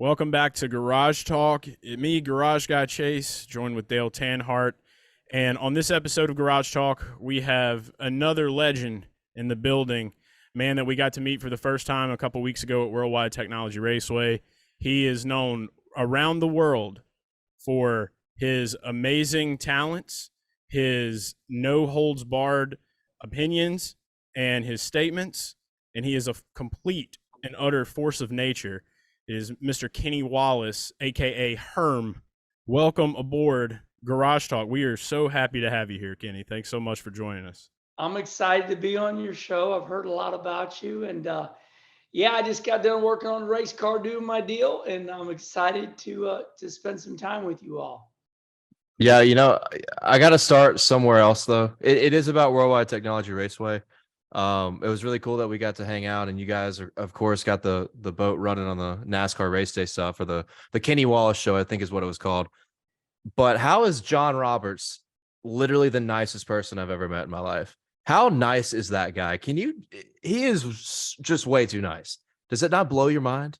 Welcome back to Garage Talk. Me, Garage Guy Chase, joined with Dale Tanhart. And on this episode of Garage Talk, we have another legend in the building, man that we got to meet for the first time a couple weeks ago at Worldwide Technology Raceway. He is known around the world for his amazing talents, his no-holds-barred opinions, and his statements, and he is a complete and utter force of nature. It is Mr. Kenny Wallace, a.k.a. Herm. Welcome aboard Garage Talk. We are so happy to have you here, Kenny. Thanks so much for joining us. I'm excited to be on your show. I've heard a lot about you. And I just got done working on a race car doing my deal. And I'm excited to spend some time with you all. Yeah, I got to start somewhere else, though. It is about Worldwide Technology Raceway. It was really cool that we got to hang out, and you guys, of course, got the boat running on the NASCAR race day stuff, or the Kenny Wallace show, I think is what it was called. But how is John Roberts literally the nicest person I've ever met in my life? How nice is that guy? He is just way too nice. Does it not blow your mind?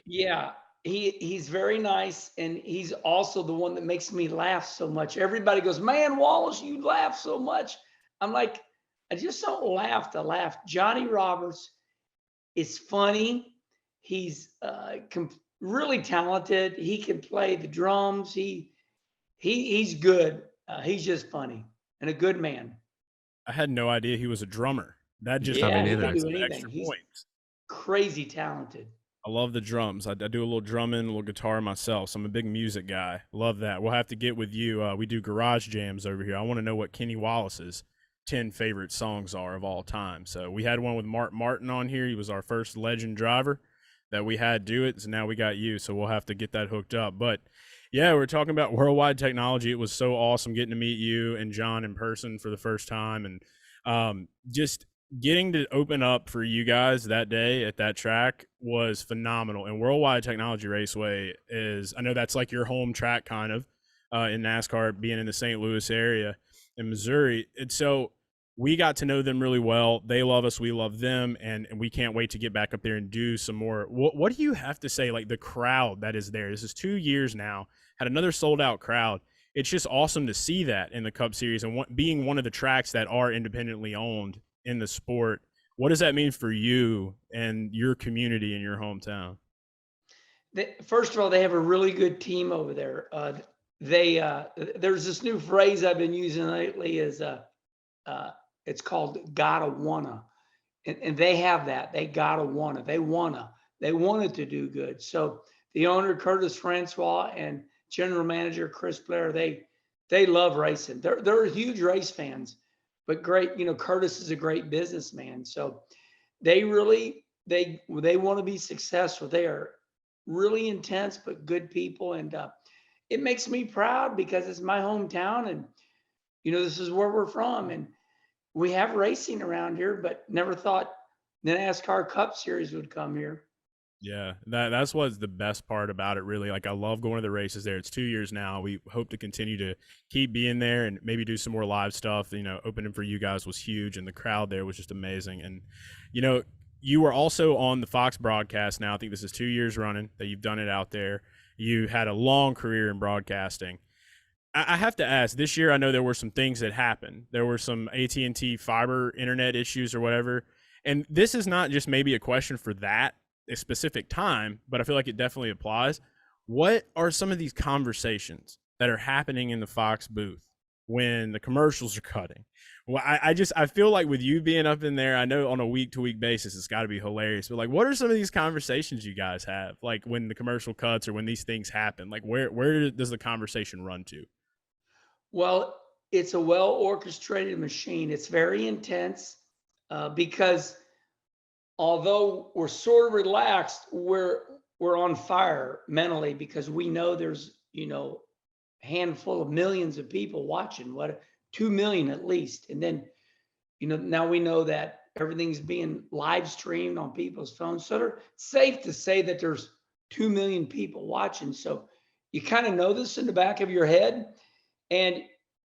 Yeah, he's very nice, and he's also the one that makes me laugh so much. Everybody goes, "Man, Wallace, you laugh so much." I'm like, I just don't laugh to laugh. Johnny Roberts is funny. He's really talented. He can play the drums. He's good. He's just funny and a good man. I had no idea he was a drummer. That just He can adds do some anything. extra He's points. crazy talented. I love the drums. I do a little drumming, a little guitar myself, so I'm a big music guy. Love that. We'll have to get with you. We do garage jams over here. I want to know what Kenny Wallace's 10 favorite songs are of all time. So we had one with Mark Martin on here. He was our first legend driver that we had do it. So now we got you. So we'll have to get that hooked up. But yeah, we're talking about Worldwide Technology. It was so awesome getting to meet you and John in person for the first time. And just getting to open up for you guys that day at that track was phenomenal. And Worldwide Technology Raceway is, I know that's like your home track kind of in NASCAR, being in the St. Louis area in Missouri. And so we got to know them really well. They love us. We love them. And we can't wait to get back up there and do some more. What do you have to say? Like the crowd that is there, this is 2 years now, had another sold out crowd. It's just awesome to see that in the Cup Series and being one of the tracks that are independently owned in the sport. What does that mean for you and your community in your hometown? First of all, they have a really good team over there. There's this new phrase I've been using lately is it's called "gotta wanna," and they have that. They gotta wanna. They wanted to do good. So the owner Curtis Francois and general manager Chris Blair, they love racing. They're huge race fans, but great. Curtis is a great businessman. So they really they want to be successful. They are really intense but good people, and it makes me proud because it's my hometown, and this is where we're from, and we have racing around here, but never thought the NASCAR Cup Series would come here. Yeah, that's what's the best part about it, really. Like, I love going to the races there. It's 2 years now. We hope to continue to keep being there and maybe do some more live stuff. Opening for you guys was huge, and the crowd there was just amazing. And, you were also on the Fox broadcast now. I think this is 2 years running that you've done it out there. You had a long career in broadcasting. I have to ask, this year I know there were some things that happened. There were some AT&T fiber internet issues or whatever. And this is not just maybe a question for that a specific time, but I feel like it definitely applies. What are some of these conversations that are happening in the Fox booth when the commercials are cutting? Well, I feel like with you being up in there, I know on a week-to-week basis it's got to be hilarious, but like, what are some of these conversations you guys have, like when the commercial cuts or when these things happen? Like, where does the conversation run to? Well, it's a well-orchestrated machine. It's very intense because although we're sort of relaxed, we're on fire mentally because we know there's handful of millions of people watching, 2 million at least, and then now we know that everything's being live streamed on people's phones, so it's safe to say that there's 2 million people watching. So you kind of know this in the back of your head, and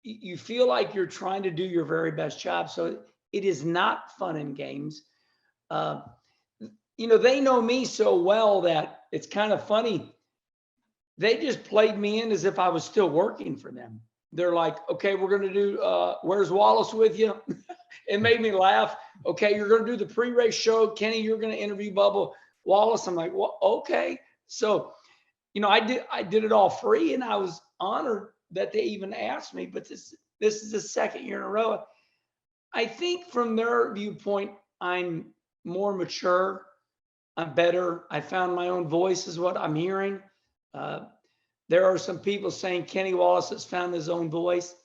you feel like you're trying to do your very best job. So it is not fun and games. They know me so well that it's kind of funny. They just played me in as if I was still working for them. They're like, okay, we're going to do, Where's Wallace with you? It made me laugh. Okay, you're going to do the pre-race show. Kenny, you're going to interview Bubba Wallace. I'm like, well, okay. So, I did it all free, and I was honored that they even asked me, but this is the second year in a row. I think from their viewpoint, I'm more mature. I'm better. I found my own voice is what I'm hearing. There are some people saying Kenny Wallace has found his own voice.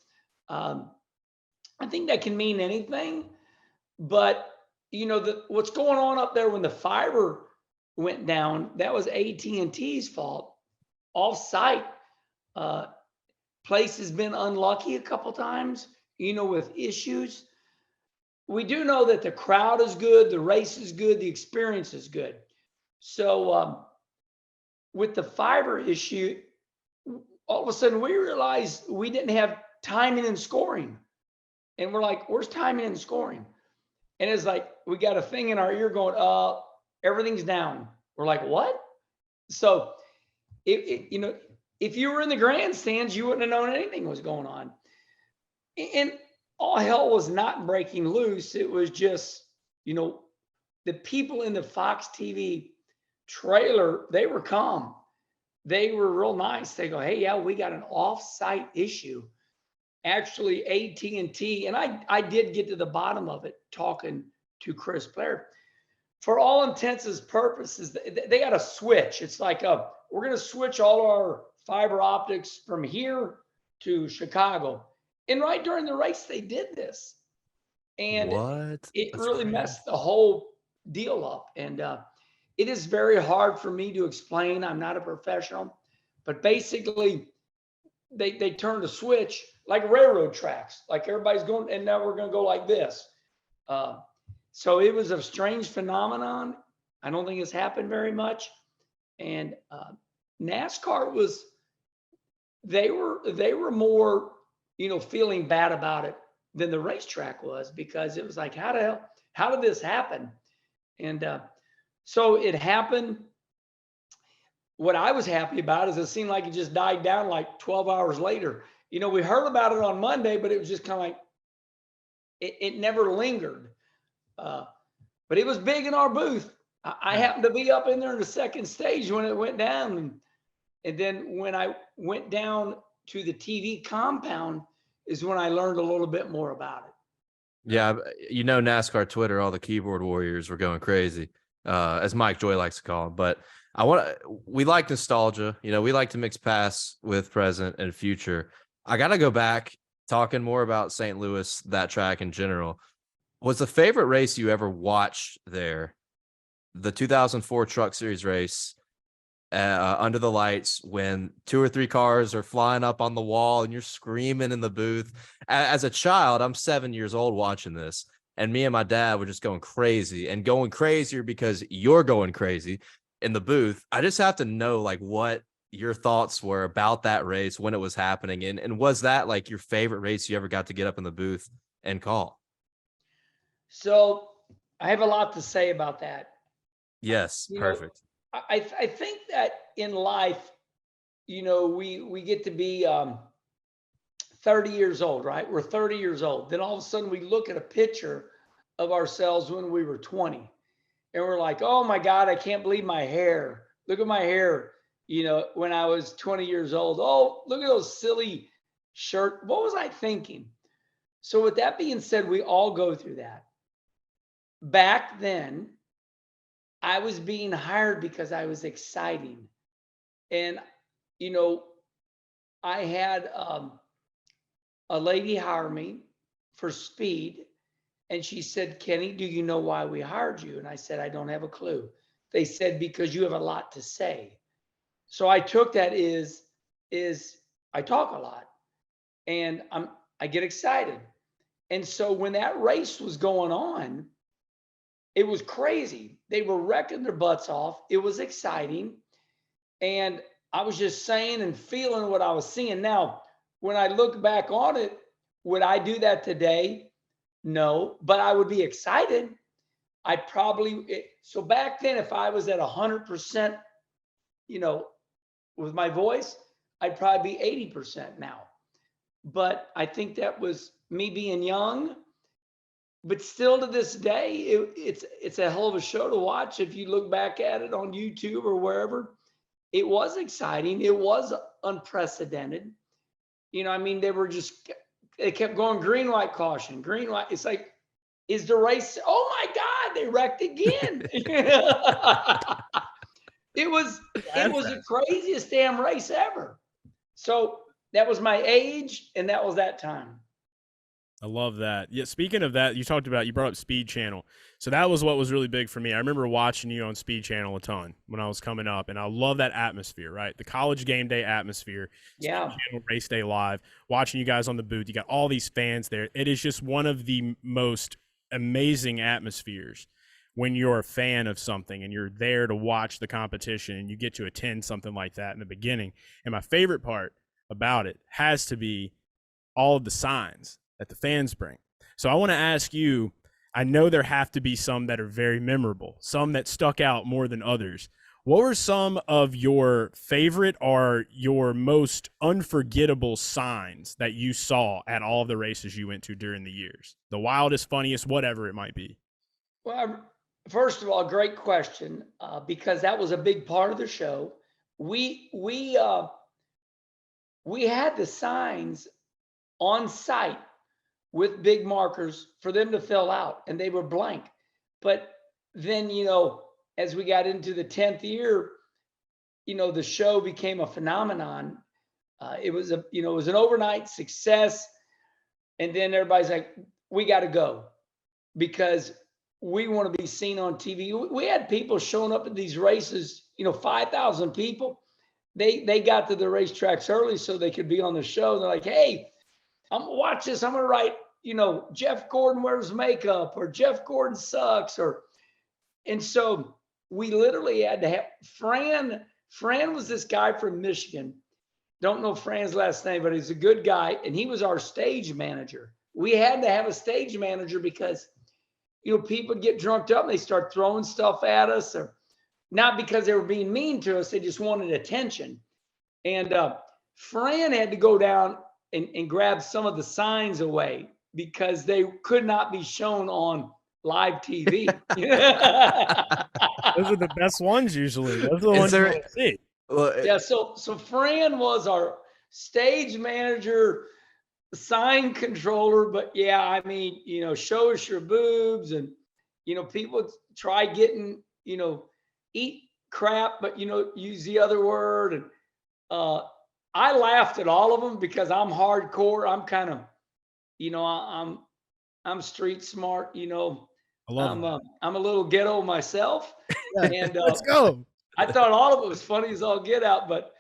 I think that can mean anything, but what's going on up there when the fiber went down, that was AT&T's fault. Off-site, place has been unlucky a couple times, with issues. We do know that the crowd is good, the race is good, the experience is good. So with the fiber issue, all of a sudden we realized we didn't have timing and scoring. And we're like, where's timing and scoring? And it's like, we got a thing in our ear going, everything's down. We're like, what? So, if you were in the grandstands, you wouldn't have known anything was going on. And all hell was not breaking loose. It was just, the people in the Fox TV trailer, they were calm. They were real nice. They go, hey, yeah, we got an off-site issue. Actually, AT&T, and I did get to the bottom of it talking to Chris Blair. For all intents and purposes, they got a switch. It's like, we're going to switch all our fiber optics from here to Chicago. And right during the race, they did this. And it That's really crazy. messed the whole deal up. And it is very hard for me to explain. I'm not a professional. But basically, they turned a switch like railroad tracks. Like everybody's going, and now we're going to go like this. So it was a strange phenomenon. I don't think it's happened very much. And NASCAR was, they were more, feeling bad about it than the racetrack was, because it was like, how did this happen? And so it happened. What I was happy about is it seemed like it just died down like 12 hours later. We heard about it on Monday, but it was just kind of like, it never lingered. But it was big in our booth. I happened to be up in there in the second stage when it went down. And then when I went down to the TV compound is when I learned a little bit more about it. Yeah, NASCAR Twitter, all the keyboard warriors were going crazy, as Mike Joy likes to call them. But we like nostalgia. We like to mix past with present and future. I got to go back talking more about St. Louis, that track in general. Was the favorite race you ever watched there the 2004 Truck Series race under the lights, when 2 or 3 cars are flying up on the wall and you're screaming in the booth? As a child, I'm 7 years old watching this, and me and my dad were just going crazy, and going crazier because you're going crazy in the booth. I just have to know, like, what your thoughts were about that race when it was happening. And was that like your favorite race you ever got to get up in the booth and call? So I have a lot to say about that. Yes, perfect. I think that in life, we get to be 30 years old, right? We're 30 years old. Then all of a sudden we look at a picture of ourselves when we were 20, and we're like, oh my God, I can't believe my hair. Look at my hair, when I was 20 years old. Oh, look at those silly shirt. What was I thinking? So with that being said, we all go through that. Back then, I was being hired because I was exciting. And, I had a lady hire me for speed. And she said, Kenny, do you know why we hired you? And I said, I don't have a clue. They said, because you have a lot to say. So I took that is I talk a lot, and I get excited. And so when that race was going on, it was crazy. They were wrecking their butts off. It was exciting. And I was just saying and feeling what I was seeing. Now, when I look back on it, would I do that today? No, but I would be excited. So back then, if I was at 100% you know, with my voice, I'd probably be 80% now. But I think that was me being young. But still to this day, it's a hell of a show to watch. If you look back at it on YouTube or wherever, it was exciting. It was unprecedented. You know, I mean, they kept going green light caution, green light. It's like, is the race? Oh my God, they wrecked again. It was the craziest damn race ever. So that was my age, and that was that time. I love that. Yeah, speaking of that, you brought up Speed Channel. So that was what was really big for me. I remember watching you on Speed Channel a ton when I was coming up, and I love that atmosphere, right? The college game day atmosphere. Yeah. Speed Channel Race Day Live, watching you guys on the booth. You got all these fans there. It is just one of the most amazing atmospheres when you're a fan of something and you're there to watch the competition and you get to attend something like that in the beginning. And my favorite part about it has to be all of the signs that the fans bring. So I want to ask you, I know there have to be some that are very memorable, some that stuck out more than others. What were some of your favorite or your most unforgettable signs that you saw at all of the races you went to during the years? The wildest, funniest, whatever it might be. Well, first of all, great question, because that was a big part of the show. We had the signs on site with big markers for them to fill out, and they were blank. But then, you know, as we got into the 10th year, you know, the show became a phenomenon. It was an overnight success. And then everybody's like, we got to go because we want to be seen on TV. We had people showing up at these races, 5,000 people. They got to the racetracks early so they could be on the show. They're like, hey, I'm gonna watch this. I'm gonna write, Jeff Gordon wears makeup or Jeff Gordon sucks. And so we literally had to have Fran. Fran was this guy from Michigan. Don't know Fran's last name, but he's a good guy. And he was our stage manager. We had to have a stage manager because, people get drunked up and they start throwing stuff at us, or not because they were being mean to us. They just wanted attention. And Fran had to go down and grab some of the signs away because they could not be shown on live TV. Those are the best ones usually. Those are the ones you want to see. Well, yeah, so Fran was our stage manager, sign controller, but yeah, I mean, show us your boobs, and people try getting, eat crap, but use the other word. And I laughed at all of them because I'm hardcore. I'm kind of, I'm street smart, I love I'm a little ghetto myself. And let's go. I thought all of it was funny as all get out, but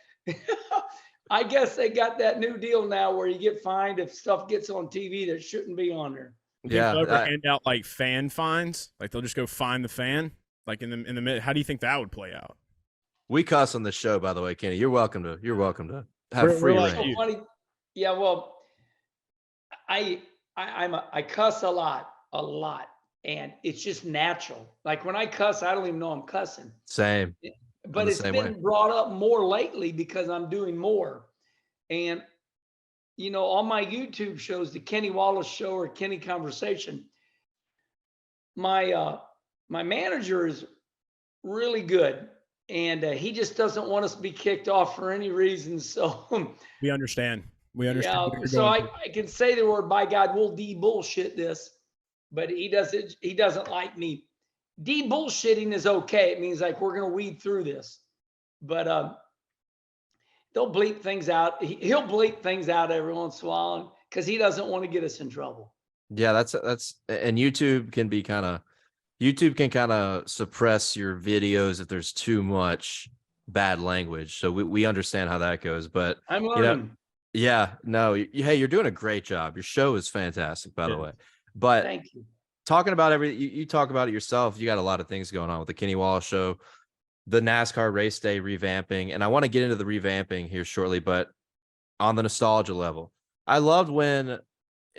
I guess they got that new deal now where you get fined if stuff gets on TV that shouldn't be on there. Yeah, they'll ever hand out like fan fines? Like they'll just go find the fan, like in the minute. How do you think that would play out? We cuss on the show, by the way, Kenny. You're welcome to have free reign. So funny. Yeah, well, I cuss a lot, and it's just natural. Like when I cuss, I don't even know I'm cussing. Same. But it's been brought up more lately because I'm doing more. And, on my YouTube shows, the Kenny Wallace Show or Kenny Conversation, my manager is really good. And he just doesn't want us to be kicked off for any reason. So we understand. Yeah, so I can say the word, by God, we'll de-bullshit this. But he doesn't like me. De-bullshitting is okay. It means like we're going to weed through this. But they'll bleep things out. He'll bleep things out every once in a while because he doesn't want to get us in trouble. Yeah, that's and YouTube can kind of suppress your videos if there's too much bad language. So we understand how that goes. But I'm learning. Hey, you're doing a great job. Your show is fantastic, by the way. But thank you. Talking about you talk about it yourself. You got a lot of things going on with the Kenny Wallace Show, the NASCAR race day revamping, and I want to get into the revamping here shortly. But on the nostalgia level, I loved when,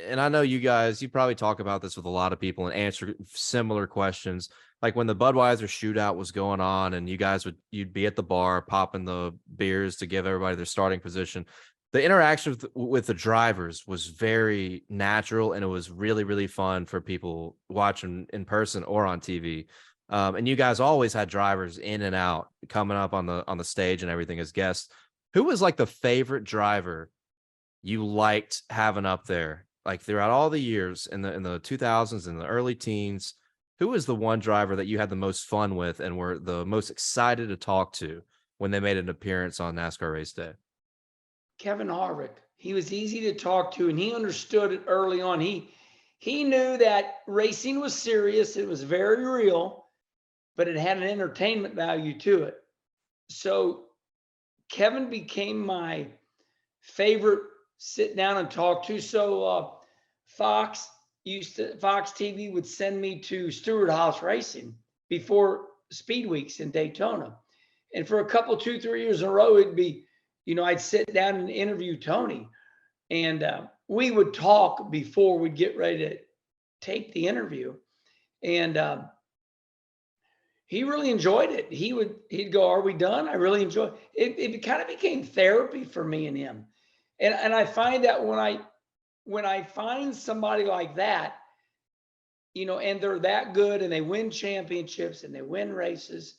and I know you guys, you probably talk about this with a lot of people and answer similar questions. like when the Budweiser shootout was going on and you'd be at the bar popping the beers to give everybody their starting position. The interaction with the drivers was very natural, and it was really, really fun for people watching in person or on TV. And you guys always had drivers in and out coming up on the stage and everything as guests. Who was like the favorite driver you liked having up there, like throughout all the years in the 2000s and the early teens? Who was the one driver that you had the most fun with and were the most excited to talk to when they made an appearance on NASCAR race day? Kevin Harvick. He was easy to talk to, and he understood it early on. He knew that racing was serious. It was very real, but it had an entertainment value to it. So Kevin became my favorite sit down and talk to. So Fox TV would send me to Stewart House Racing before Speed Weeks in Daytona. And for a couple, 2-3 years in a row, it'd be, I'd sit down and interview Tony, and we would talk before we'd get ready to tape the interview. And he really enjoyed it. He'd go, "Are we done?" I really enjoy it. It kind of became therapy for me and him. And I find that when I find somebody like that, and they're that good and they win championships and they win races,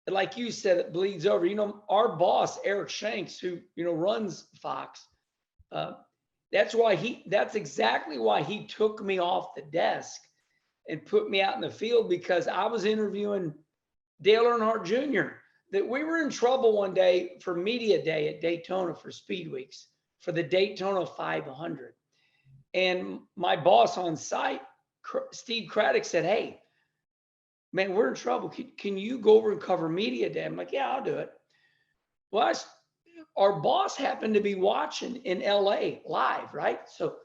like you said, it bleeds over. Our boss, Eric Shanks, who, runs Fox, that's exactly why he took me off the desk and put me out in the field, because I was interviewing Dale Earnhardt Jr. That we were in trouble one day for media day at Daytona for Speed Weeks for the Daytona 500. And my boss on site, Steve Craddock, said, "Hey, man, we're in trouble. Can you go over and cover media day?" I'm like, "Yeah, I'll do it." Well, our boss happened to be watching in LA live, right? So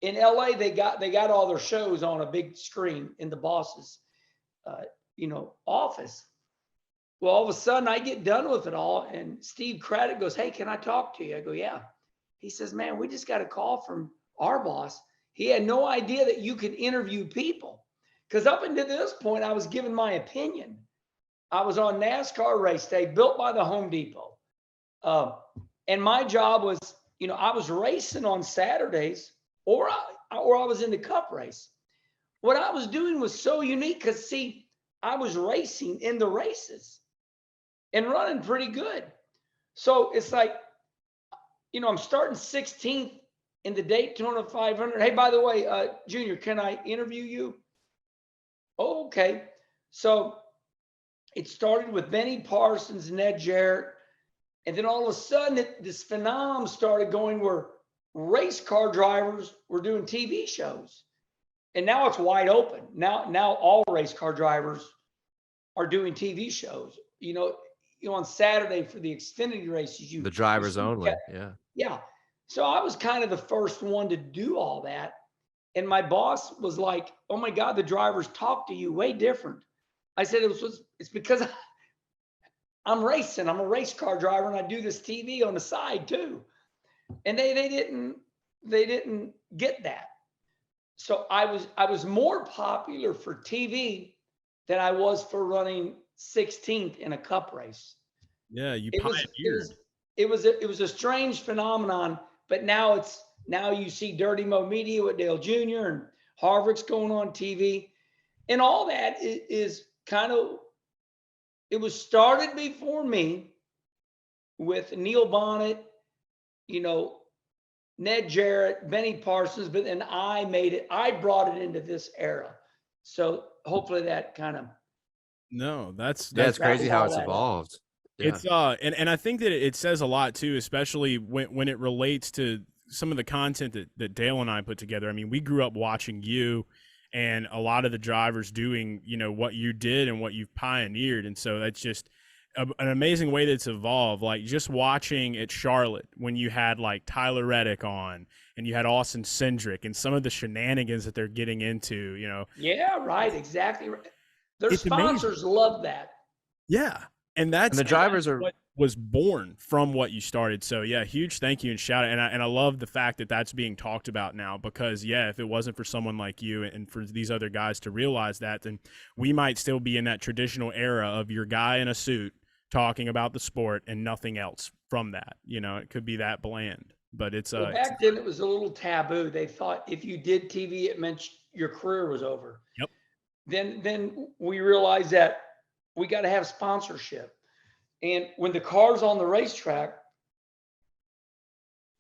in LA, they got all their shows on a big screen in the boss's, office. Well, all of a sudden I get done with it all, and Steve Craddock goes, "Hey, can I talk to you?" I go, "Yeah." He says, "Man, we just got a call from our boss. He had no idea that you could interview people." Because up until this point, I was giving my opinion. I was on NASCAR race day built by the Home Depot. And my job was, I was racing on Saturdays, or I was in the Cup race. What I was doing was so unique because, see, I was racing in the races and running pretty good. So it's like, I'm starting 16th in the Daytona 500. Hey, by the way, Junior, can I interview you? Oh, okay. So it started with Benny Parsons, Ned Jarrett, and then all of a sudden this phenomenon started going where race car drivers were doing TV shows. And now it's wide open. Now all race car drivers are doing TV shows. On Saturday for the Xfinity races, The drivers only. Yeah. Yeah. So I was kind of the first one to do all that. And my boss was like, "Oh my God, the drivers talk to you way different." I said, it's because I'm racing. I'm a race car driver, and I do this TV on the side too. And they didn't get that. So I was more popular for TV than I was for running 16th in a Cup race. Yeah, you pioneered. It was a strange phenomenon, but now you see Dirty Mo Media with Dale Jr. and Harvick's going on TV, and all that is kind of, it was started before me with Neil Bonnet, Ned Jarrett, Benny Parsons, but then I brought it into this era. So hopefully that kind of. No, that's crazy how it's evolved. Yeah. It's and I think that it says a lot too, especially when it relates to some of the content that Dale and I put together. I mean, we grew up watching you and a lot of the drivers doing, what you did and what you've pioneered. And so that's just an amazing way that's evolved. Like just watching at Charlotte when you had like Tyler Reddick on and you had Austin Cindric and some of the shenanigans that they're getting into, Yeah, right. Exactly right. Their sponsors love that. Yeah. And the drivers are was born from what you started. So yeah, huge thank you and shout out. And I love the fact that that's being talked about now, because yeah, if it wasn't for someone like you and for these other guys to realize that, then we might still be in that traditional era of your guy in a suit talking about the sport and nothing else from that. You know, it could be that bland, but it's Well, back then it was a little taboo. They thought if you did TV, it meant your career was over. Yep. Then we realized that we got to have sponsorship. And when the car's on the racetrack,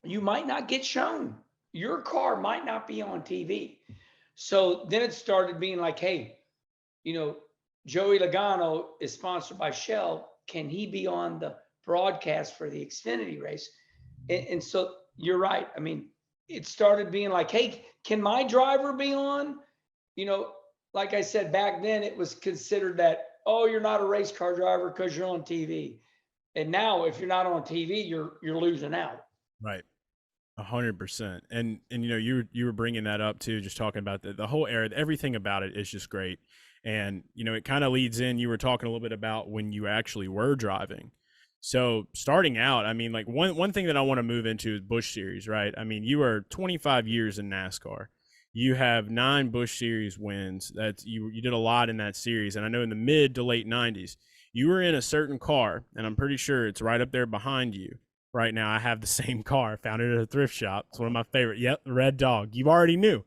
you might not get shown. Your car might not be on TV. So then it started being like, hey, you know, Joey Logano is sponsored by Shell. Can he be on the broadcast for the Xfinity race? And so you're right. I mean, it started being like, hey, can my driver be on? You know, like I said, back then it was considered that, oh, you're not a race car driver because you're on TV. And now if you're not on TV, you're losing out. right. 100%. And you know, you were bringing that up too, just talking about the whole era, everything about it is just great. And you know, it kind of leads in, you were talking a little bit about when you actually were driving. So starting out, I mean, like one thing that I want to move into is Busch Series, right? I mean, you are 25 years in NASCAR. You have 9 Busch Series wins. That's you did a lot in that series. And I know in the mid to late 90s, you were in a certain car, and I'm pretty sure it's right up there behind you. Right now, I have the same car. Found it at a thrift shop. It's one of my favorite. Yep, Red Dog. You already knew.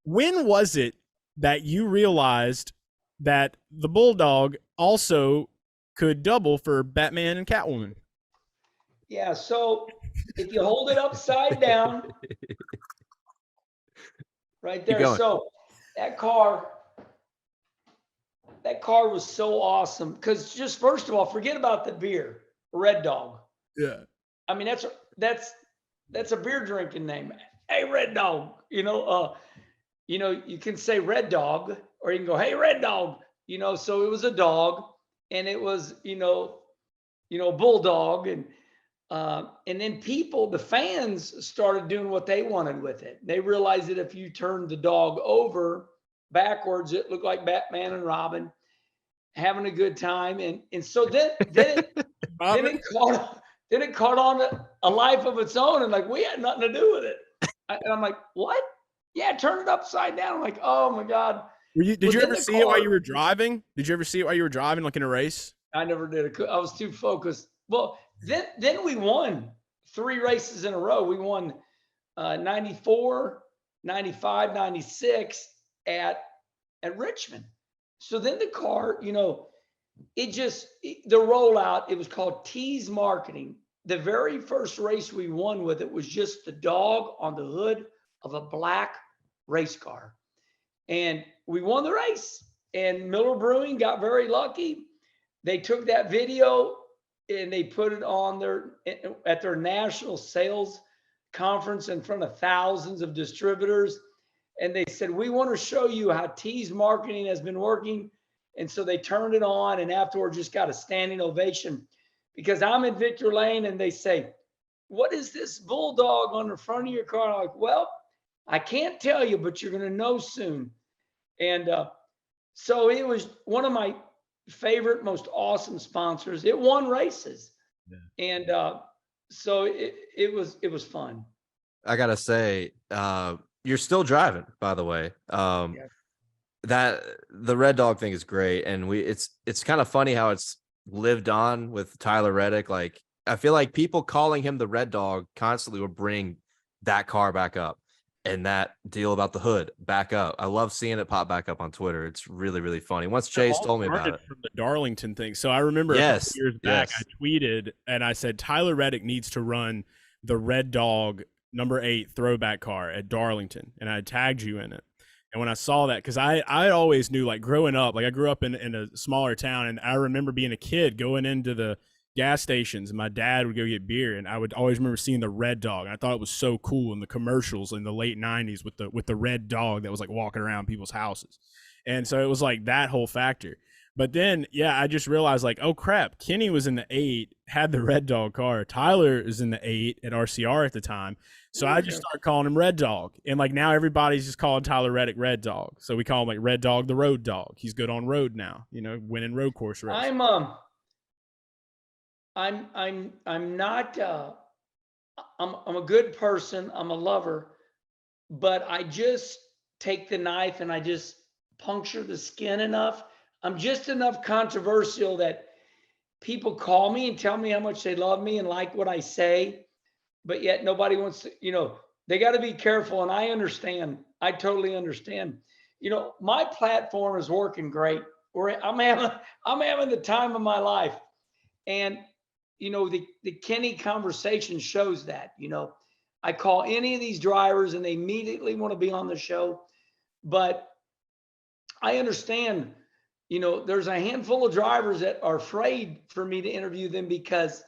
When was it that you realized that the Bulldog also could double for Batman and Catwoman? Yeah. So if you hold it upside down, right there. So that car was so awesome because just first of all, forget about the beer, Red Dog. Yeah. I mean, that's a beer drinking name. Hey, Red Dog. You know, you can say Red Dog, or you can go, hey, Red Dog. You know, so it was a dog, and it was, Bulldog, and then the fans started doing what they wanted with it. They realized that if you turned the dog over backwards, it looked like Batman and Robin having a good time, and so then it caught on a life of its own, and like we had nothing to do with it. And I'm like, what? Yeah, turn it upside down. I'm like, oh my God. Did you ever see it while you were driving? Did you ever see it while you were driving, like in a race? I never did. I was too focused. Well, then we won 3 races in a row. We won 94, 95, 96 at Richmond. So then the car, the rollout, it was called Tease Marketing. The very first race we won with it was just the dog on the hood of a black race car. And we won the race. And Miller Brewing got very lucky. They took that video and they put it on at their national sales conference in front of thousands of distributors. And they said, we want to show you how Tease Marketing has been working. And so they turned it on, and afterwards just got a standing ovation because I'm in Victor Lane and they say, what is this Bulldog on the front of your car? I'm like, well, I can't tell you, but you're going to know soon. And so it was one of my favorite, most awesome sponsors. It won races. Yeah. And so it was fun. I got to say, you're still driving, by the way. Yeah. That the Red Dog thing is great. And it's kind of funny how it's lived on with Tyler Reddick. Like, I feel like people calling him the Red Dog constantly will bring that car back up and that deal about the hood back up. I love seeing it pop back up on Twitter. It's really, really funny. Once Chase told me about it. From the Darlington thing. So I remember a couple years back, I tweeted and I said, Tyler Reddick needs to run the Red Dog number 8 throwback car at Darlington. And I tagged you in it. And when I saw that, because I always knew, like growing up, like I grew up in a smaller town, and I remember being a kid going into the gas stations, and my dad would go get beer, and I would always remember seeing the Red Dog. And I thought it was so cool in the commercials in the late 90s with the Red Dog that was like walking around people's houses. And so it was like that whole factor. But then, yeah, I just realized like, oh crap, Kenny was in the 8, had the Red Dog car. Tyler is in the 8 at RCR at the time. So I just started calling him Red Dog. And like now everybody's just calling Tyler Reddick Red Dog. So we call him like Red Dog, the road dog. He's good on road now, winning road course races. I'm not, I'm a good person. I'm a lover, but I just take the knife and I just puncture the skin enough. I'm just enough controversial that people call me and tell me how much they love me and like what I say, but yet nobody wants to, they got to be careful. And I understand. I totally understand. My platform is working great. I'm having the time of my life. And, the Kenny conversation shows that, I call any of these drivers and they immediately want to be on the show. But I understand, there's a handful of drivers that are afraid for me to interview them because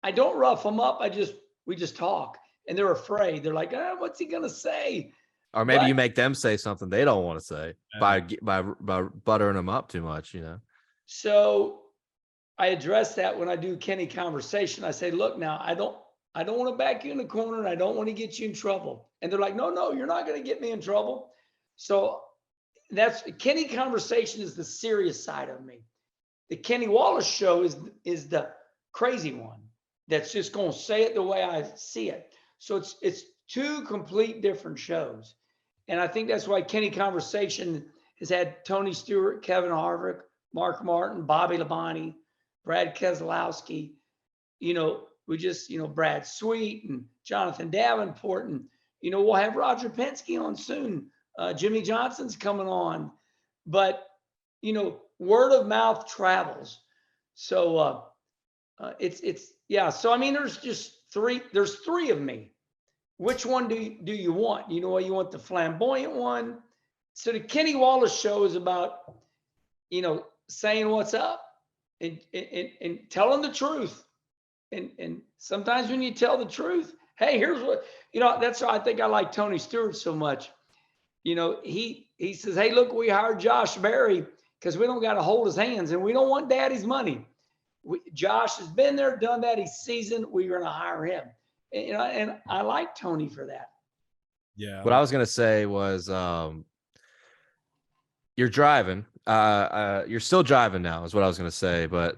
I don't rough them up. We just talk and they're afraid. They're like, what's he going to say? Or maybe But you make them say something they don't want to say by buttering them up too much, so I address that when I do Kenny conversation. I say, look, now I don't want to back you in the corner and I don't want to get you in trouble. And they're like, no, you're not going to get me in trouble. So that's Kenny conversation is the serious side of me. The Kenny Wallace show is the crazy one that's just going to say it the way I see it. So it's two complete different shows. And I think that's why Kenny conversation has had Tony Stewart, Kevin Harvick, Mark Martin, Bobby Labonte, Brad Keselowski, we just, Brad Sweet and Jonathan Davenport. And, we'll have Roger Penske on soon. Jimmy Johnson's coming on. But, word of mouth travels. So yeah. So, I mean, there's three of me. Which one do you want? You want the flamboyant one. So the Kenny Wallace show is about, saying what's up and telling the truth. And sometimes when you tell the truth, hey, here's what, that's why I think I like Tony Stewart so much. He says, hey, look, we hired Josh Berry because we don't got to hold his hands and we don't want daddy's money. Josh has been there, done that. He's seasoned. We're going to hire him. And I like Tony for that. Yeah. What I was going to say was, you're driving. You're still driving now is what I was going to say. But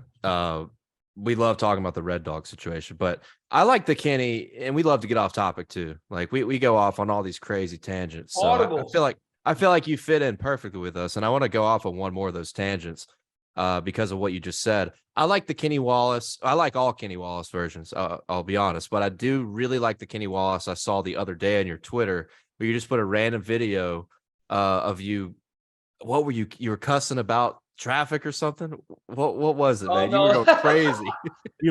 we love talking about the Red Dog situation. But I like the Kenny, and we love to get off topic too. Like we go off on all these crazy tangents. So I feel like you fit in perfectly with us. And I want to go off on one more of those tangents because of what you just said. I like the Kenny Wallace. I like all Kenny Wallace versions. I'll be honest, but I do really like the Kenny Wallace I saw the other day on your Twitter where you just put a random video of you. What were you were cussing about traffic or something? What was it, man? No. You were going crazy.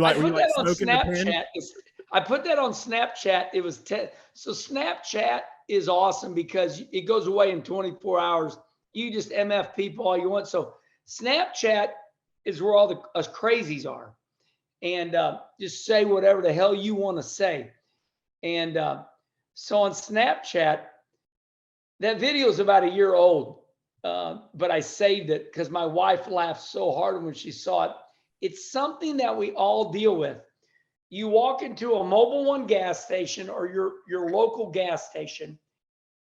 I put that on Snapchat. I put that on Snapchat. It was so Snapchat is awesome because it goes away in 24 hours. You just MF people all you want. So Snapchat is where all us crazies are. And just say whatever the hell you want to say. And so on Snapchat, that video is about a year old. But I saved it because my wife laughed so hard when she saw it. It's something that we all deal with. You walk into a Mobil 1 gas station or your local gas station,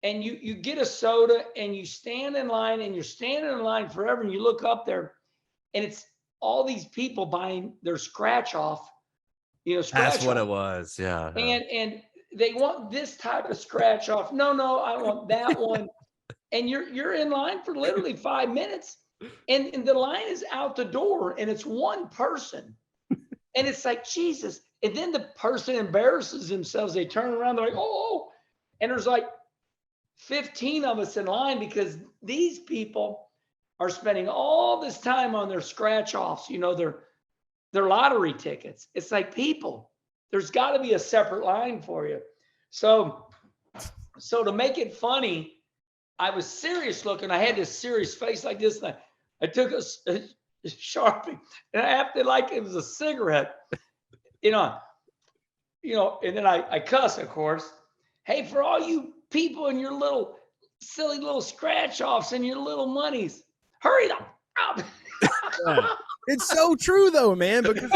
and you get a soda and you stand in line and you're standing in line forever and you look up there and it's all these people buying their scratch off, That's what it was. Yeah. And they want this type of scratch off. No, I want that one. And you're in line for literally 5 minutes and the line is out the door and it's one person. And it's like, Jesus. And then the person embarrasses themselves. They turn around, they're like, oh, and there's like 15 of us in line because these people are spending all this time on their scratch offs, their lottery tickets. It's like, people, there's got to be a separate line for you. So to make it funny, I was serious looking. I had this serious face like this. And I took a Sharpie and I acted like it was a cigarette, and then I cuss, of course. Hey, for all you people and your little silly little scratch offs and your little monies, hurry up. Yeah. It's so true though, man, because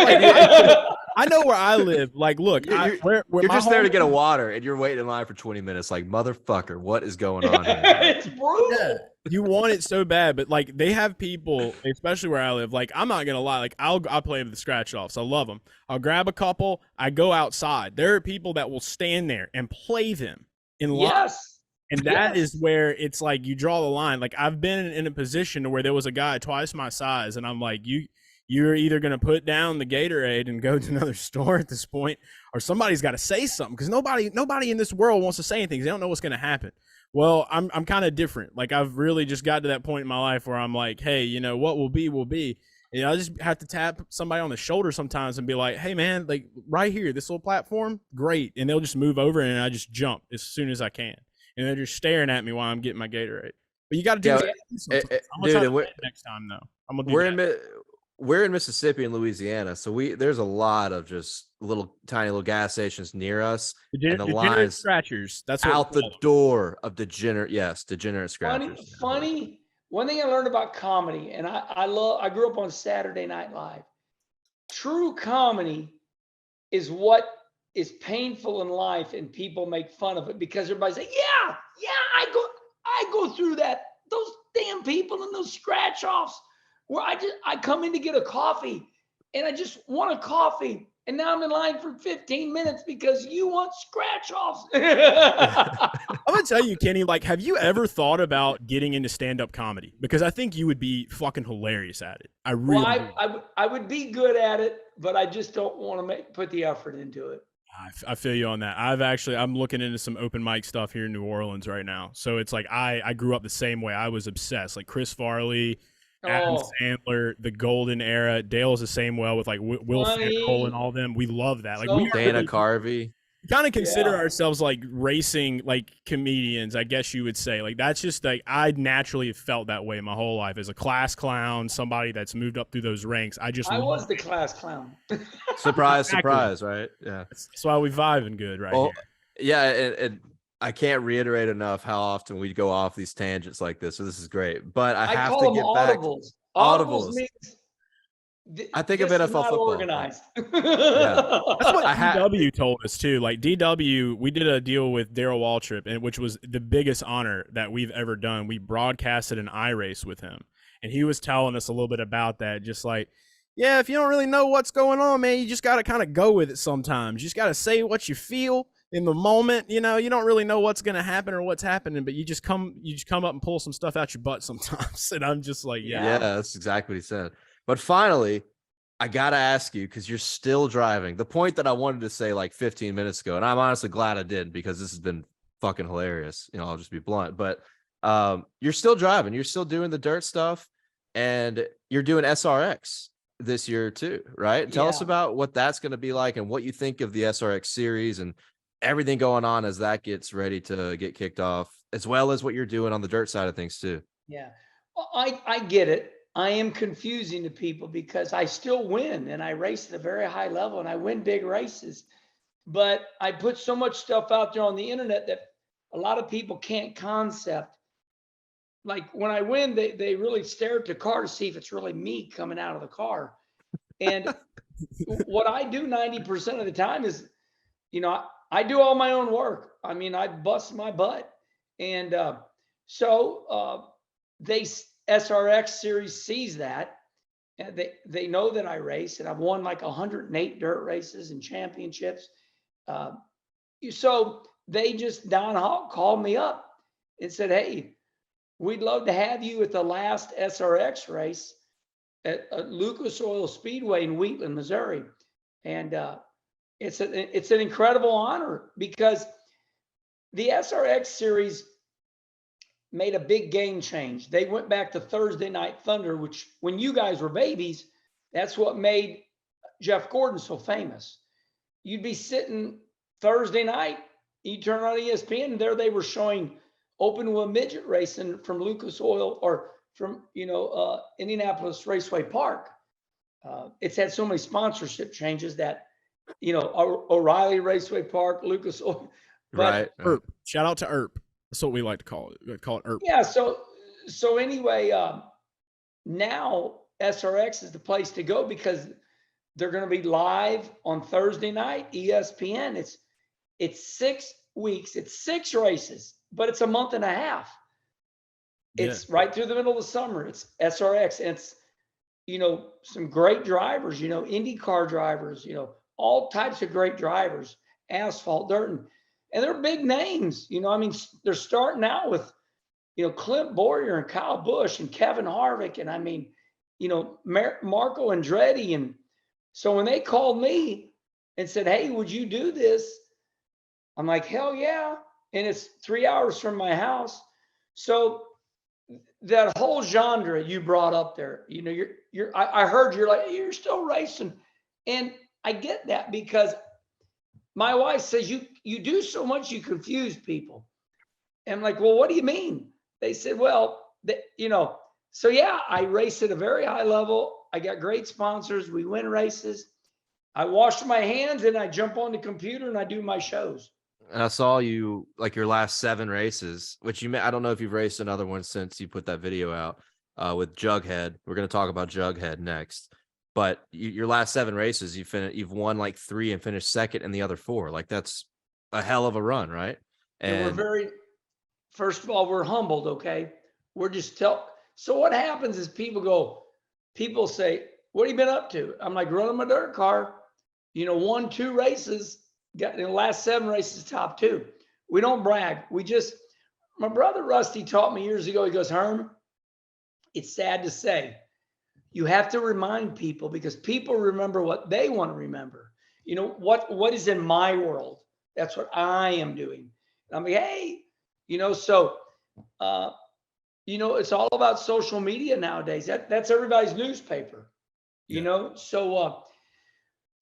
I know where I live. Like, look, where You're my just there to home get a is- water, and you're waiting in line for 20 minutes. Like, motherfucker, what is going on here? It's brutal. Yeah, you want it so bad, but like they have people, especially where I live. Like I'm not gonna lie, like I'll play with the scratch offs. I love them. I'll grab a couple. I go outside. There are people that will stand there and play them in line. Yes. And that Yes. is where it's like you draw the line. Like I've been in a position where there was a guy twice my size, and I'm like, you're either gonna put down the Gatorade and go to another store at this point, or somebody's got to say something because nobody in this world wants to say anything. They don't know what's gonna happen. Well, I'm kind of different. Like I've really just got to that point in my life where I'm like, hey, you know what will be will be. And I just have to tap somebody on the shoulder sometimes and be like, hey man, like right here, this little platform, great. And they'll just move over and I just jump as soon as I can. And they're just staring at me while I'm getting my Gatorade. But you got to do that sometimes. I'm gonna try dude, to do that next time though. I'm gonna do we're that. we're in Mississippi and Louisiana, so there's a lot of just tiny little gas stations near us, and the Degenerate lines scratchers. That's what out the door of degenerate scratchers. Funny. One thing I learned about comedy, and I grew up on Saturday Night Live. True comedy is what is painful in life, and people make fun of it because everybody's like, yeah, I go through that. Those damn people and those scratch offs where I come in to get a coffee and I just want a coffee. And now I'm in line for 15 minutes because you want scratch offs. I'm gonna tell you, Kenny, like, have you ever thought about getting into stand-up comedy? Because I think you would be fucking hilarious at it. I really I would be good at it, but I just don't want to put the effort into it. I feel you on that. I'm looking into some open mic stuff here in New Orleans right now. So it's like I grew up the same way. I was obsessed. Like Chris Farley, Adam Sandler, the golden era. Dale's the same way with like Will Ferrell and all them. We love that. Like So we Dana Carvey. kind of consider ourselves like racing like comedians, I guess you would say. Like that's just like I naturally felt that way my whole life as a class clown, somebody that's moved up through those ranks. I was the class clown. Surprise, Exactly. surprise, right? Yeah. That's why we vibing good right Well, here. yeah, and I can't reiterate enough how often we go off these tangents like this. So this is great. But I have call to them get back. audibles. Audibles. Means I think of this NFL is not football. organized. That's what I ha- DW told us too. Like DW, we did a deal with Darrell Waltrip, and which was the biggest honor that we've ever done. We broadcasted an iRace with him, and he was telling us a little bit about that. Just like, yeah, if you don't really know what's going on, man, you just got to kind of go with it sometimes. You just got to say what you feel in the moment. You know, you don't really know what's going to happen or what's happening, but you just come up and pull some stuff out your butt sometimes. And I'm just like, yeah, that's exactly what he said. But finally, I got to ask you, because you're still driving. The point that I wanted to say like 15 minutes ago, and I'm honestly glad I did because this has been fucking hilarious. You know, I'll just be blunt. But you're still driving. You're still doing the dirt stuff, and you're doing SRX this year too, right? Tell us about what that's going to be like and what you think of the SRX series and everything going on as that gets ready to get kicked off, as well as what you're doing on the dirt side of things too. Yeah, well, I get it. I am confusing to people because I still win and I race at a very high level and I win big races. But I put so much stuff out there on the internet that a lot of people can't concept. Like when I win, they really stare at the car to see if it's really me coming out of the car. And what I do 90% of the time is, you know, I do all my own work. I mean, I bust my butt. And so they SRX series sees that, and they know that I race, and I've won like 108 dirt races and championships. So they just Don Hawk called me up and said, "Hey, we'd love to have you at the last SRX race at Lucas Oil Speedway in Wheatland, Missouri," and it's an incredible honor because the SRX series made a big game change. They went back to Thursday Night Thunder, which when you guys were babies, that's what made Jeff Gordon so famous. You'd be sitting Thursday night, you turn on ESPN, and there they were showing open wheel midget racing from Lucas Oil or from, Indianapolis Raceway Park. It's had so many sponsorship changes that, O'Reilly Raceway Park, Lucas Oil. Right. ERP. Shout out to ERP. That's what we like to call it. We call it ERP. Yeah. So anyway, now SRX is the place to go because They're going to be live on Thursday night, ESPN. It's 6 weeks. It's 6 races, but it's a month and a half. Yeah. It's right through the middle of the summer. It's SRX. And it's, some great drivers, IndyCar drivers, all types of great drivers, asphalt, dirt, and they're big names. They're starting out with, Clint Boyer and Kyle Busch and Kevin Harvick. And Marco Andretti. And so when they called me and said, hey, would you do this? I'm like, hell yeah. And it's 3 hours from my house. So that whole genre you brought up there, I heard you're like, you're still racing. And I get that because my wife says you do so much, you confuse people. And I'm like, well, what do you mean? They said, well, so yeah, I race at a very high level. I got great sponsors. We win races. I wash my hands and I jump on the computer and I do my shows. And I saw you like your last 7 races, which I don't know if you've raced another one since you put that video out with Jughead. We're going to talk about Jughead next. But your last 7 races, you've won like 3 and finished second in the other 4. Like that's a hell of a run, right? And first of all, we're humbled. Okay. We're just so what happens is people say, what have you been up to? I'm like, running my dirt car, won 2 races, got in the last 7 races, top 2. We don't brag. My brother Rusty taught me years ago. He goes, Herm, it's sad to say, you have to remind people because people remember what they want to remember. What is in my world? That's what I am doing. And I'm like, hey, so, it's all about social media nowadays. That's everybody's newspaper,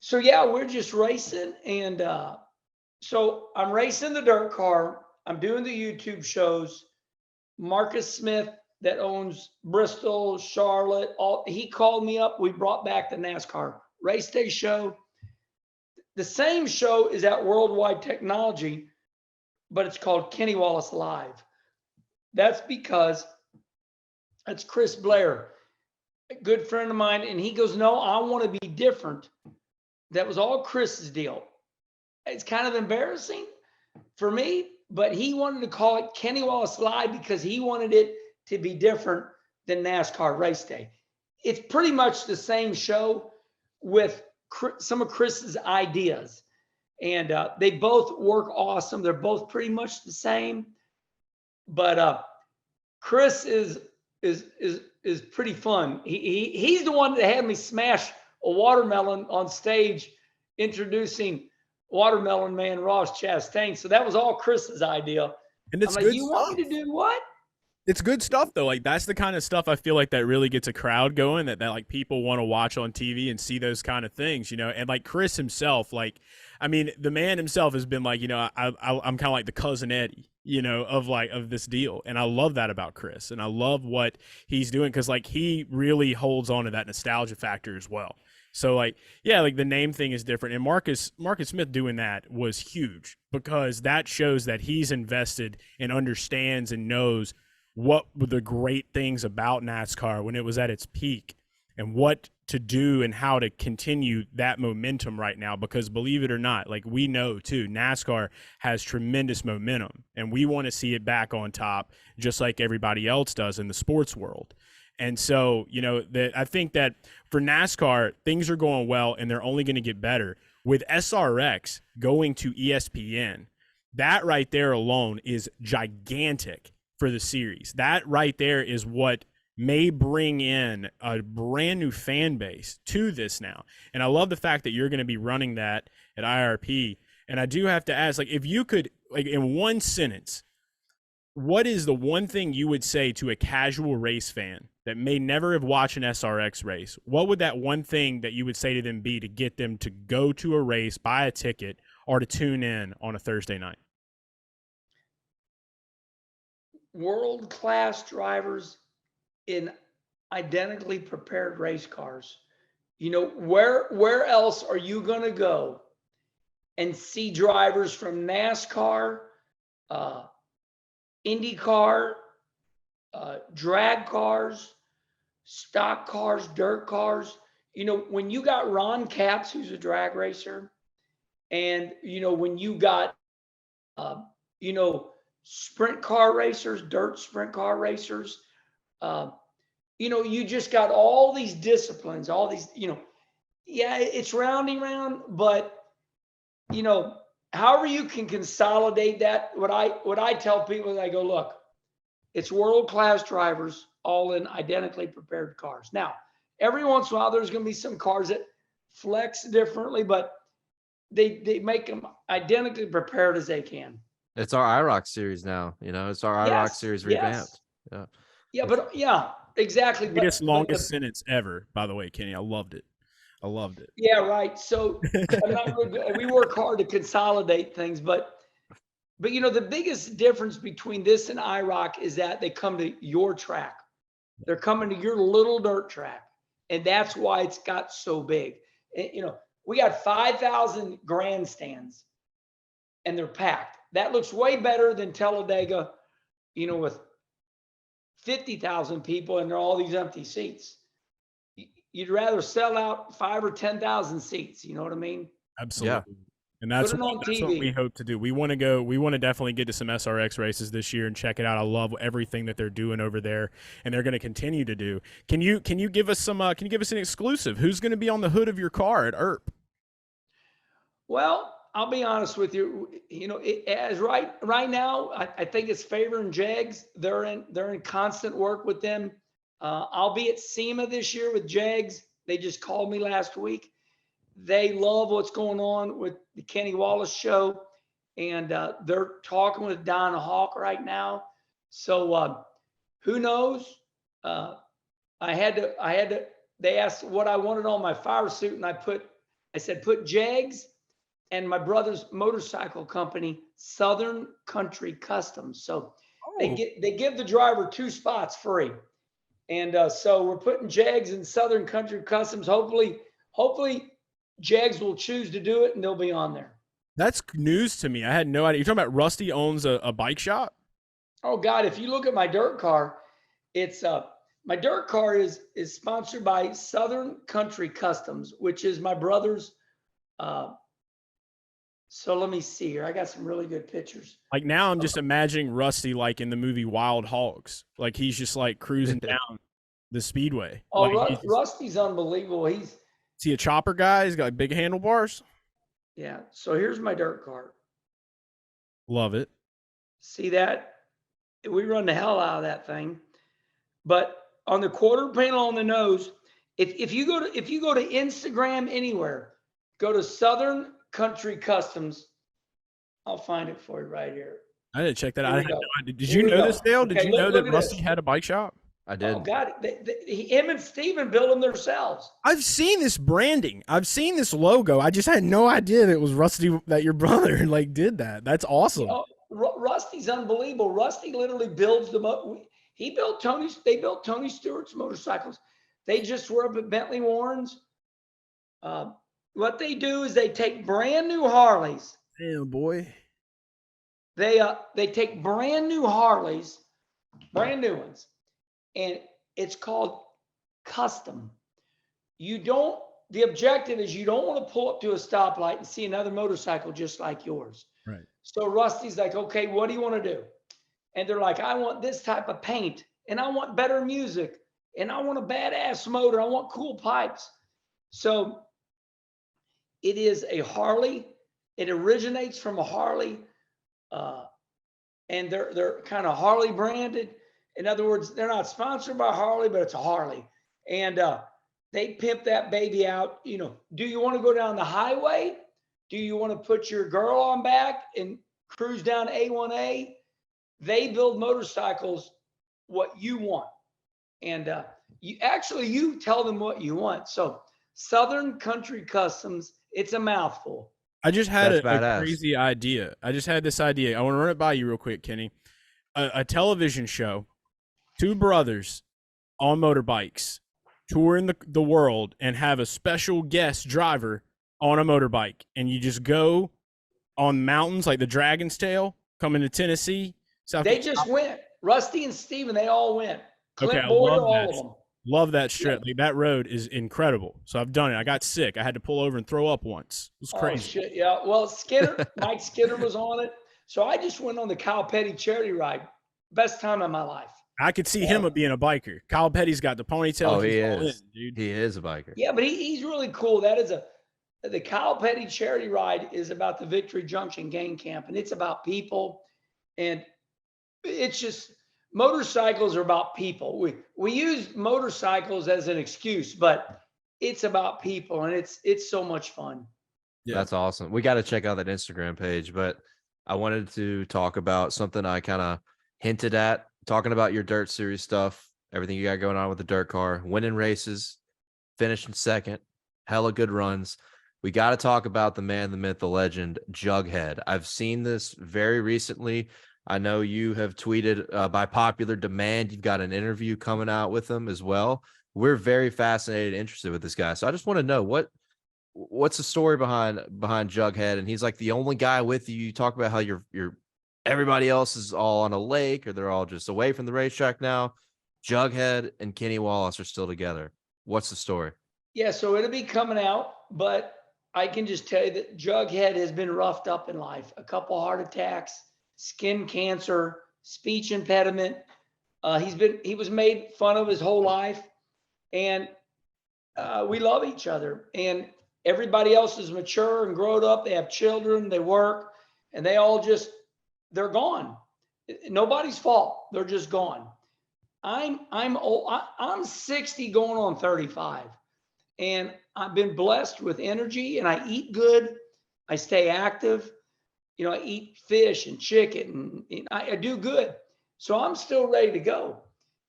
So yeah, we're just racing. And so I'm racing the dirt car. I'm doing the YouTube shows. Marcus Smith that owns Bristol, Charlotte, he called me up. We brought back the NASCAR race day show. The same show is at Worldwide Technology, but it's called Kenny Wallace Live. That's because that's Chris Blair, a good friend of mine. And he goes, no, I want to be different. That was all Chris's deal. It's kind of embarrassing for me, but he wanted to call it Kenny Wallace Live because he wanted it to be different than NASCAR race day. It's pretty much the same show with some of Chris's ideas. And they both work awesome. They're both pretty much the same. But Chris is pretty fun. He's the one that had me smash a watermelon on stage, introducing Watermelon Man Ross Chastain. So that was all Chris's idea. And it's I'm like, good you stuff. want me to do what? It's good stuff though. Like that's the kind of stuff I feel like that really gets a crowd going, that like people want to watch on TV and see those kind of things, And like Chris himself, like, I mean, the man himself has been like, I'm kind of like the cousin Eddie, of this deal. And I love that about Chris. And I love what he's doing because like he really holds on to that nostalgia factor as well. So like, yeah, like the name thing is different. And Marcus Smith doing that was huge because that shows that he's invested and understands and knows what were the great things about NASCAR when it was at its peak and what to do and how to continue that momentum right now. Because believe it or not, like we know too, NASCAR has tremendous momentum and we want to see it back on top just like everybody else does in the sports world. And so, I think that for NASCAR, things are going well and they're only going to get better. With SRX going to ESPN, that right there alone is gigantic for the series. That right there is what may bring in a brand new fan base to this now. And I love the fact that you're going to be running that at IRP. And I do have to ask, like, if you could, like, in one sentence, what is the one thing you would say to a casual race fan that may never have watched an SRX race? What would that one thing that you would say to them be to get them to go to a race, buy a ticket, or to tune in on a Thursday night? World-class drivers in identically prepared race cars. Where else are you going to go and see drivers from NASCAR, IndyCar, drag cars, stock cars, dirt cars? when you got Ron Capps, who's a drag racer, and when you got uh, you know sprint car racers, dirt sprint car racers, uh, you just got all these disciplines, all these, yeah, it's rounding round, but you know, however you can consolidate that, what I tell people is I go, look, it's world-class drivers all in identically prepared cars. Now, every once in a while, there's going to be some cars that flex differently, but they make them identically prepared as they can. It's our IROC series now. It's our IROC Yes, series yes. revamped. Yeah. Yeah, but yeah, exactly. Greatest, But longest sentence ever, by the way, Kenny. I loved it. I loved it. yeah, right. So I'm not really good. We work hard to consolidate things, but the biggest difference between this and IROC is that they come to your track. They're coming to your little dirt track, and that's why it's got so big. We got 5,000 grandstands, and they're packed. That looks way better than Talladega, with 50,000 people and there are all these empty seats. You'd rather sell out 5 or 10,000 seats. You know what I mean? Absolutely. And that's what we hope to do. We want to definitely get to some SRX races this year and check it out. I love everything that they're doing over there, and they're going to continue to do. Can you give us some? Can you give us an exclusive? Who's going to be on the hood of your car at ERP? Well, I'll be honest with you. As right now, I think it's Favor and Jags. They're in constant work with them. I'll be at SEMA this year with Jags. They just called me last week. They love what's going on with the Kenny Wallace show, and they're talking with Donna Hawk right now. So who knows? I had to. They asked what I wanted on my fire suit, and I said put Jags and my brother's motorcycle company, Southern Country Customs. So they give the driver 2 spots free, and so we're putting Jags and Southern Country Customs. Hopefully. Jags will choose to do it, and they'll be on there. That's news to me. I had no idea. You're talking about Rusty owns a bike shop? Oh God! If you look at my dirt car, it's my dirt car is sponsored by Southern Country Customs, which is my brother's. So let me see here. I got some really good pictures. Like now, I'm just imagining Rusty like in the movie Wild Hogs. Like he's just like cruising down the speedway. Oh, like, Rusty's unbelievable. Is he a chopper guy? He's got like big handlebars. Yeah. So here's my dirt car. Love it. See that? We run the hell out of that thing. But on the quarter panel on the nose, if you go to Instagram anywhere, go to Southern Country Customs. I'll find it for you right here. I didn't check that out. Did you know this, Dale? Did you know that Rusty had a bike shop? I did. Oh God, him and Steven built them themselves. I've seen this branding. I've seen this logo. I just had no idea that it was Rusty, that your brother like did that. That's awesome. Rusty's unbelievable. Rusty literally builds them up. They built Tony Stewart's motorcycles. They just were up at Bentley Warren's. What they do is they take brand new Harleys. Damn, boy. They take brand new Harleys, brand new ones, and it's called custom. The objective is you don't want to pull up to a stoplight and see another motorcycle just like yours. Right. So Rusty's like, okay, what do you want to do? And they're like, I want this type of paint, and I want better music, and I want a badass motor. I want cool pipes. So it is a Harley. It originates from a Harley, and they're kind of Harley branded. In other words, they're not sponsored by Harley, but it's a Harley, and they pimp that baby out. Do you want to go down the highway? Do you want to put your girl on back and cruise down A1A? They build motorcycles what you want, and you tell them what you want. So Southern Country Customs, it's a mouthful. I just had a crazy idea. I just had this idea. I want to run it by you real quick, Kenny. A television show, 2 brothers on motorbikes touring the world and have a special guest driver on a motorbike. And you just go on mountains like the Dragon's Tail, coming to Tennessee. They just went. Rusty and Steven, they all went. Clint Okay, Boyer, I love all that. of them. Love that strip. Like, that road is incredible. So I've done it. I got sick. I had to pull over and throw up once. It was Oh crazy. shit, yeah. Well, Mike Skinner was on it. So I just went on the Kyle Petty charity ride. Best time of my life. I could see him being a biker. Kyle Petty's got the ponytail. Oh, he He's all is. in, dude. He is a biker. Yeah, but he's really cool. The Kyle Petty charity ride is about the Victory Junction Gang Camp, and it's about people, and it's just motorcycles are about people. We use motorcycles as an excuse, but it's about people, and it's so much fun. Yeah. That's awesome. We got to check out that Instagram page, but I wanted to talk about something I kind of hinted at, talking about your dirt series stuff, everything you got going on with the dirt car, winning races, finishing second, hella good runs. We got to talk about the man, the myth, the legend, Jughead. I've seen this very recently. I know you have tweeted by popular demand. You've got an interview coming out with him as well. We're very fascinated, interested with this guy. So I just want to know what's the story behind Jughead. And he's like the only guy with you. You talk about how you're everybody else is all on a lake, or they're all just away from the racetrack now. Jughead and Kenny Wallace are still together. What's the story? Yeah, so it'll be coming out, but I can just tell you that Jughead has been roughed up in life. A couple heart attacks, skin cancer, speech impediment. He was made fun of his whole life, and we love each other. And everybody else is mature and grown up. They have children, they work, and they're gone. Nobody's fault. They're just gone. I'm old. I'm 60 going on 35. And I've been blessed with energy, and I eat good. I stay active. You know, I eat fish and chicken, and I do good. So I'm still ready to go.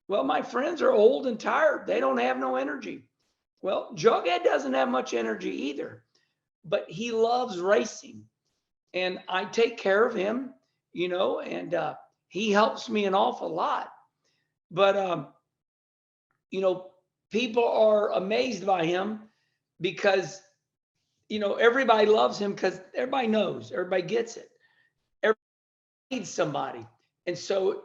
Well, my friends are old and tired. They don't have no energy. Well, Jughead doesn't have much energy either, but he loves racing. And I take care of him, you know, and he helps me an awful lot. But, you know, people are amazed by him because, you know, everybody loves him because everybody knows, everybody gets it. Everybody needs somebody. And so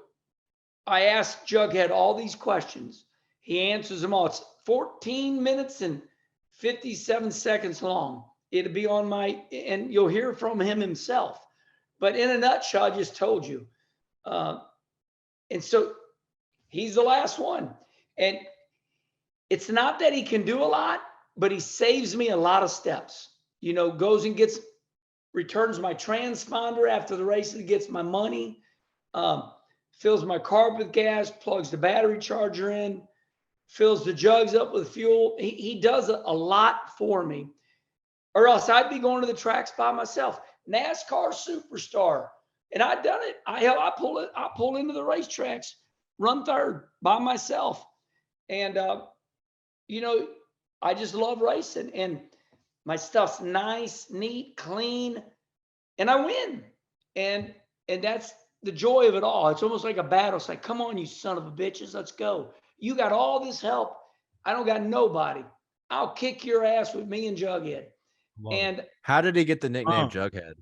I asked Jughead all these questions. He answers them all. It's 14 minutes and 57 seconds long. It'll be on and you'll hear from him himself. But in a nutshell, I just told you. And so he's the last one. And it's not that he can do a lot, but he saves me a lot of steps. You know, goes and returns my transponder after the race and gets my money, fills my car with gas, plugs the battery charger in, fills the jugs up with fuel. He does a lot for me, or else I'd be going to the tracks by myself. NASCAR superstar. And I've done it. I pull into the racetracks, run third by myself. And, you know, I just love racing, and my stuff's nice, neat, clean, and I win. And that's the joy of it all. It's almost like a battle. It's like, come on, you son of a bitches, let's go. You got all this help. I don't got nobody. I'll kick your ass with me and Jughead. And how did he get the nickname Jughead?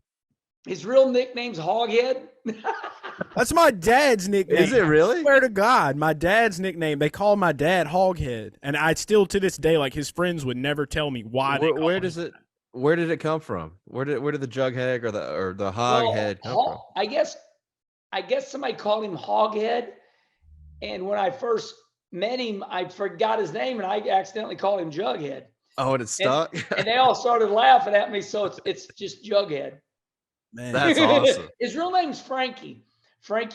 His real nickname's Hoghead. That's my dad's nickname. Is it really? I swear to God, my dad's nickname. They call my dad Hoghead, and I still to this day, like, his friends would never tell me why. Where did it come from? Where did the Jughead or the Hoghead come from? I guess somebody called him Hoghead, and when I first met him, I forgot his name, and I accidentally called him Jughead. Oh, and it stuck. And they all started laughing at me, so it's just Jughead. Man, that's awesome. His real name's Frankie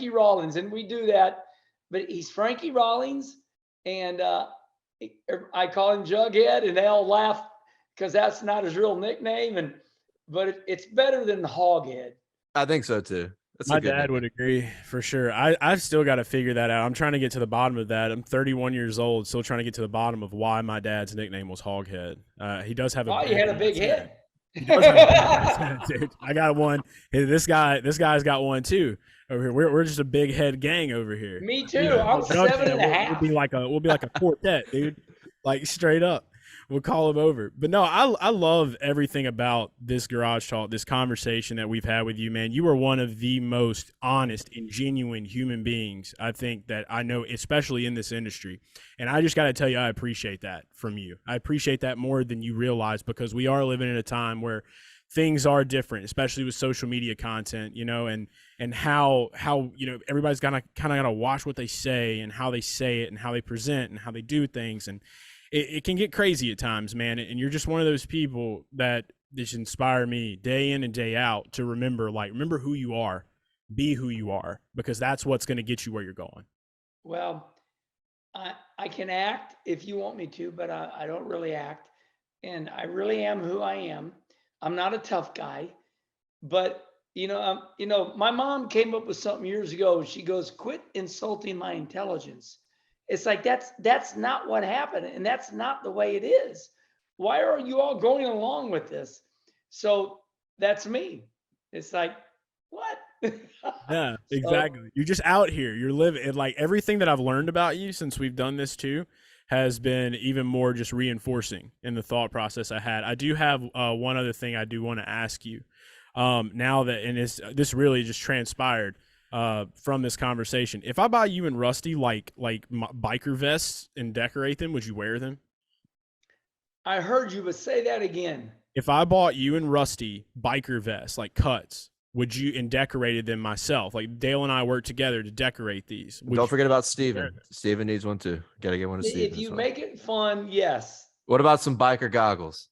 Rawlins, and we do that, but he's Frankie Rawlins, and I call him Jughead, and they all laugh because that's not his real nickname, but it's better than Hoghead. I think so too. My dad would agree for sure. I've still got to figure that out. I'm trying to get to the bottom of that. I'm 31 years old, still trying to get to the bottom of why my dad's nickname was Hoghead. He does have he had a big head. He does have a big head, dude. I got one. Hey, this guy's got one too over here. We're just a big head gang over here. Me too. I'm 7.5. We'll be like a quartet, dude. Like, straight up. We'll call him over. But no, I love everything about this garage talk, this conversation that we've had with you, man. You are one of the most honest and genuine human beings I think that I know, especially in this industry. And I just got to tell you, I appreciate that from you. I appreciate that more than you realize, because we are living in a time where things are different, especially with social media content, you know, and how you know, everybody's kind of gotta watch what they say and how they say it and how they present and how they do things, and it can get crazy at times, man. And you're just one of those people that just inspire me day in and day out to remember who you are, be who you are, because that's what's going to get you where you're going. Well, I can act if you want me to, but I don't really act, and I really am who I am. I'm not a tough guy, but you know, my mom came up with something years ago. She goes, "Quit insulting my intelligence." It's like that's not what happened, and that's not the way it is. Why are you all going along with this? So that's me. It's like, what? Yeah, So, exactly. You're just out here. You're living, and like everything that I've learned about you since we've done this too has been even more just reinforcing in the thought process I had. I do have one other thing I do want to ask you. Now that, and this really just transpired from this conversation. If I buy you and Rusty like biker vests and decorate them, would you wear them? I heard you, but say that again. If I bought you and Rusty biker vests, like cuts, would you, and decorated them myself? Like Dale and I worked together to decorate these. Don't forget about Steven. Steven needs one too. Got to get one to Steven. If you make it fun, yes. What about some biker goggles?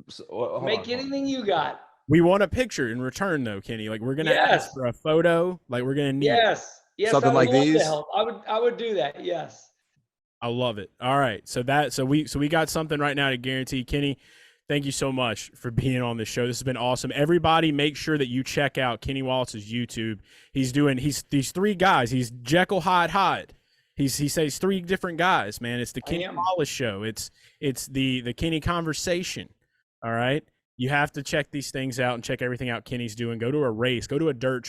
So, Make anything you got. We want a picture in return, though, Kenny. Like we're gonna ask for a photo. Like we're gonna need yes, something I would like love to these. help. I would do that. Yes. I love it. All right, so we got something right now to guarantee. Kenny, thank you so much for being on the show. This has been awesome. Everybody, make sure that you check out Kenny Wallace's YouTube. He's these three guys. He's Jekyll, Hyde. He says three different guys, man. It's the Kenny Wallace show. It's the Kenny conversation. All right. You have to check these things out and check everything out Kenny's doing. Go to a race. Go to a dirt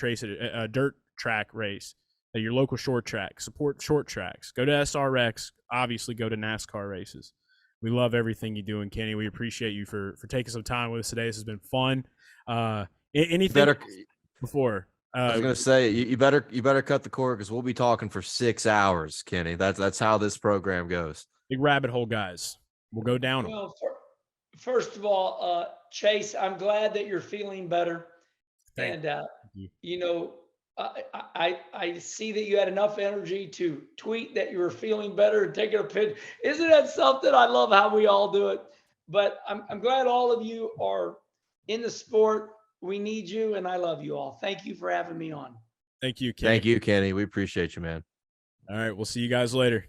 track race at your local short track. Support short tracks. Go to SRX. Obviously, go to NASCAR races. We love everything you're doing, Kenny. We appreciate you for taking some time with us today. This has been fun. Anything before? I was gonna say you better cut the cord, because we'll be talking for 6 hours, Kenny. That's how this program goes. Big rabbit hole, guys. We'll go down. Well, first of all, Chase, I'm glad that you're feeling better. And you know, I see that you had enough energy to tweet that you were feeling better and taking a picture. Isn't that something? I love how we all do it. But I'm glad all of you are in the sport. We need you, and I love you all. Thank you for having me on. Thank you, Kenny. Thank you, Kenny. We appreciate you, man. All right, we'll see you guys later.